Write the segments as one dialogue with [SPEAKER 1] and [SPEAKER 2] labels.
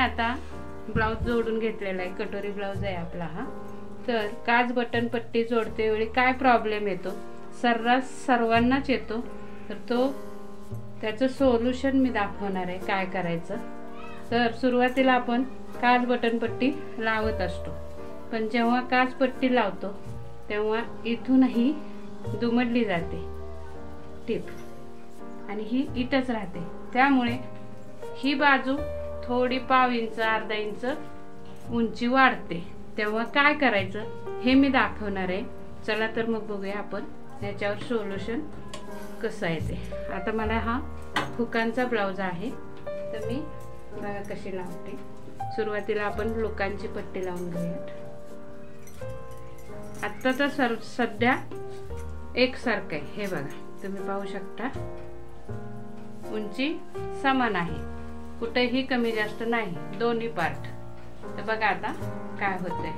[SPEAKER 1] आता ब्लाऊज जोडून घेतलेला आहे, कटोरी ब्लाऊज आहे आपला हा। तर काच बटन पट्टी जोडते वेळी काय प्रॉब्लेम येतो, सर्रास सर्वांनाच येतो, तर त्याचं सोल्युशन मी दाखवणार आहे काय करायचं। तर सुरुवातीला आपण काच बटन पट्टी लावत असतो, पण जेव्हा काच पट्टी लावतो तेव्हा इथूनही दुमडली जाते टीप आणि ही इथंच राहते, त्यामुळे ही बाजू थोडी पाव इंच अर्धा इंच उंची वाढते। तेव्हा काय करायचं हे मी दाखवणार आहे। चला तर मग बघूया आपण याच्यावर सोल्युशन कसं आहे ते। आता मला हा हुकांचा ब्लाऊज आहे, तर मी बघा कशी लावते। सुरुवातीला आपण लोकांची पट्टी लावून घेऊयात। आता तर सध्या एकसारखं आहे, हे बघा तुम्ही पाहू शकता, उंची समान आहे, कुठेही कमी जास्त नाही, दोन्ही पार्ट। तर बघा आता काय होतंय।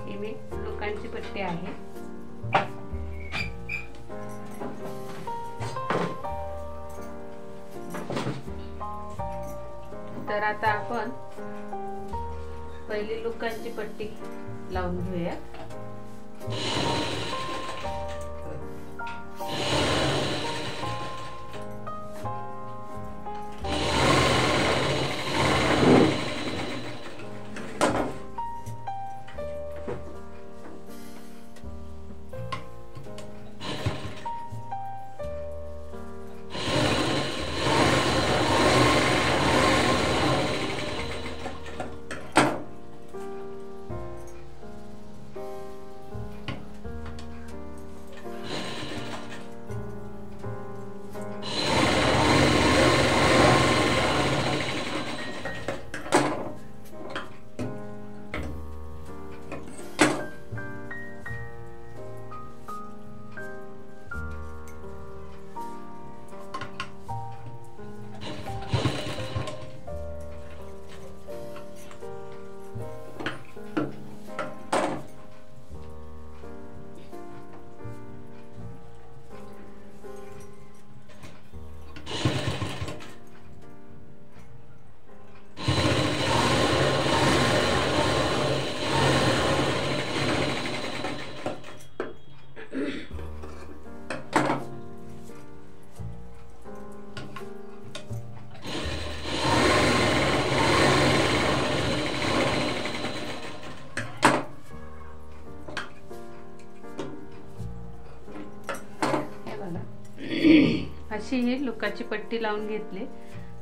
[SPEAKER 1] ही मी लोकांची पट्टी आहे। तर आता आपण पहिली लोकांची पट्टी लावून घेऊया। अशी ही लुकाची पट्टी लावून घेतली।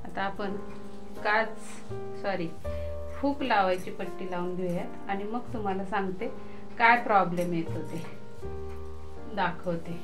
[SPEAKER 1] आता आपण हुक लावायची पट्टी लावून घेऊयात आणि मग तुम्हाला सांगते काय प्रॉब्लेम येतो ते दाखवते।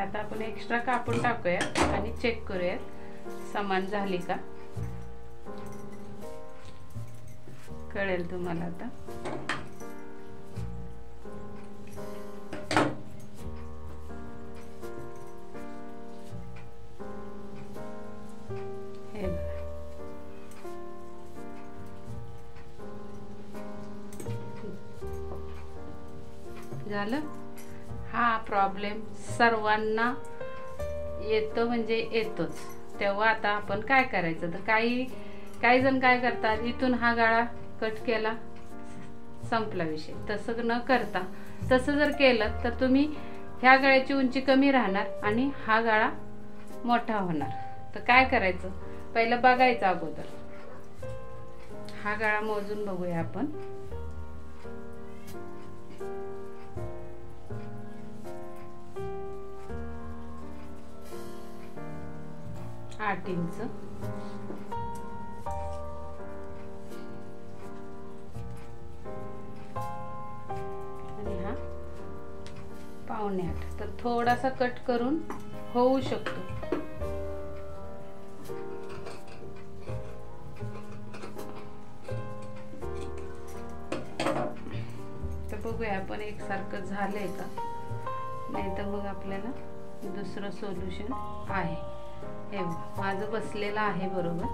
[SPEAKER 1] आता आपण एक्स्ट्रा कापून टाकूया आणि चेक करूया समान झाली का, कळेल तुम्हाला आता. हे झालं. हा प्रॉब्लेम सर्वांना येतो, म्हणजे येतोच. तेव्हा आता आपण काय करायचं, तर काही जण काय करतात, इथून हा गळा कट केला, संपला विषय. तसं न करता तसं जर केलं तर तुम्ही ह्या गळ्याची उंची कमी राहणार आणि हा गळा मोठा होणार. तर काय करायचं, पहिलं बघायचं अगोदर. हा गळा मोजून बघूया आपण. 8 इंच. आणि हा 7.25. तर थोडासा कट करून होऊ शकतो. तर बघूया आपण एकसारखं झालंय का, नाही तर मग आपल्याला दुसरं सोल्युशन आहे. हे माझं बसलेलं आहे बरोबर.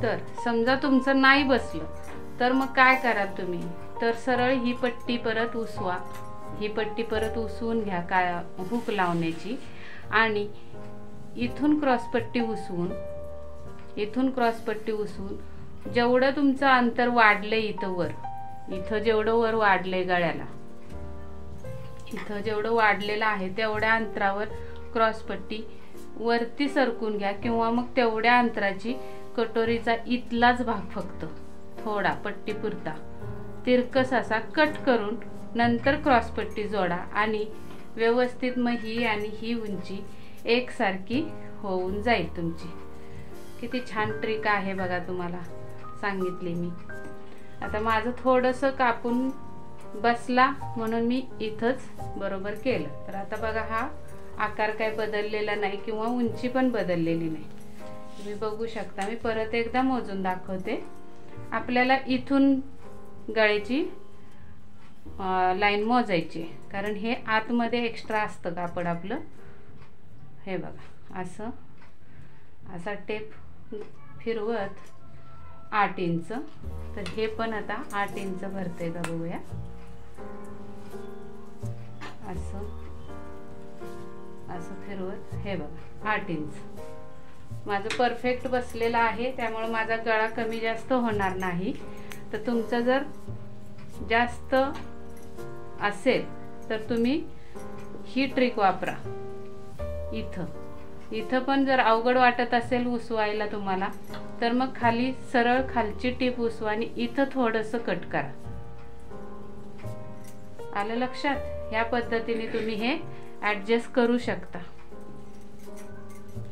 [SPEAKER 1] तर समजा तुमचं नाही बसलं तर मग काय करा तुम्ही, तर सरळ ही पट्टी परत उसवा. ही पट्टी परत उसवून घ्या काय हुक लावण्याची, आणि इथून क्रॉसपट्टी उसवून जेवढं तुमचं अंतर वाढलंय इथं जेवढं वर वाढलंय गळ्याला, इथं जेवढं वाढलेलं आहे तेवढ्या अंतरावर क्रॉसपट्टी वरती सरकून घ्या, किंवा मग तेवढ्या अंतराची कटोरीचा इथलाच भाग फक्त थोडा पट्टी पुरता तिरकस असा कट करून नंतर क्रॉसपट्टी जोडा, आणि व्यवस्थित मग ही आणि ही उंची एकसारखी होऊन जाईल तुमची. किती छान ट्रिक आहे बघा, तुम्हाला सांगितली मी. आता माझं थोडंसं कापून बसला म्हणून मी इथंच बरोबर केलं. तर आता बघा हा आकार काय बदललेला नाही किंवा उंची पण बदललेली नाही. तुम्ही बघू शकता. मी परत एकदा मोजून दाखवते. आपल्याला इथून गळ्याची लाईन मोजायची, कारण हे आतमध्ये एक्स्ट्रा असतं कापड आपलं. हे बघा असं असा टेप फिरवत 8 इंच. तर हे पण आता 8 इंच भरते का बघूया. असं असं फिरवत हे बघा 8 इंच माझं परफेक्ट बसलेलं आहे, त्यामुळे माझा गळा कमी जास्त होणार नाही. तर तुमचं जर जास्त असेल तर तुम्ही ही ट्रिक वापरा. इथं पण जर अवघड वाटत असेल उसवायला तुम्हाला, तर मग खाली सरळ खालची टीप उसवा आणि इथं थोडंसं कट करा. आलं लक्षात? ह्या पद्धतीने तुम्ही हे ॲडजस्ट करू शकता.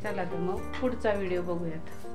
[SPEAKER 1] चला तर मग पुढचा व्हिडिओ बघूयात.